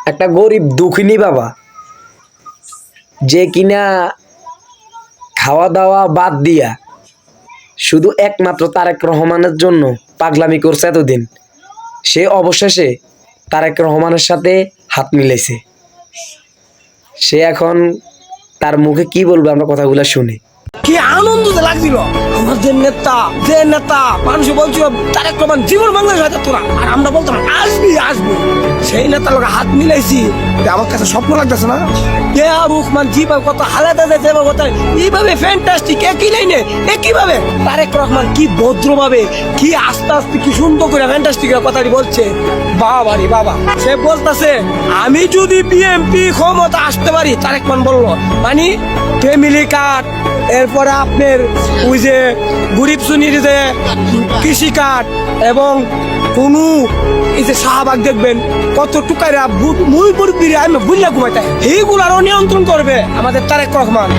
একটা গরিব দুঃখিনী বাবা যে কিনা খাওয়া দাওয়া বাদ দিয়া শুধু একমাত্র তারেক রহমানের জন্য পাগলামি করছে এতদিন, সে অবশেষে তারেক রহমানের সাথে হাত মিলাইছে। সে এখন তার মুখে কি বলবে আমরা কথাগুলো শুনি। কি আনন্দ লাগছিল আমাদের নেতা মানুষ বলছিল তারেক রহমান জীবন বাংলাদেশ হয়তো তোরা, আর আমরা বলতাম আসবি আসবি। সেই নেতার লোক হাত মিলাইছি, আমার কাছে স্বপ্ন লাগতেছে না। রহমান জীবন কত আলাদা কথা এইভাবে ফ্যান্টাস্টিক একই লাইনে একইভাবে তারেক রহমান কি ভদ্রভাবে কি আস্তে আস্তে কি সুন্দর করে ফ্যান্টাস্টিক কথাটি বলছে। বাবা রে বাবা, সে বলতেছে আমি যদি বিএনপি ক্ষমতা আসতে পারি, তারেক রহমান বললো মানে ফ্যামিলি কার্ড, এরপরে আপনার ওই যে গরিব শ্রেণীর যে কৃষি কার্ড এবং কোনো এই যে শাহবাগ দেখবেন কত টুকাইরা মুই মুরব্বীরা আমি বুঝলা ঘুমাইতে, এইগুলো আরো নিয়ন্ত্রণ করবে আমাদের তারেক রহমান।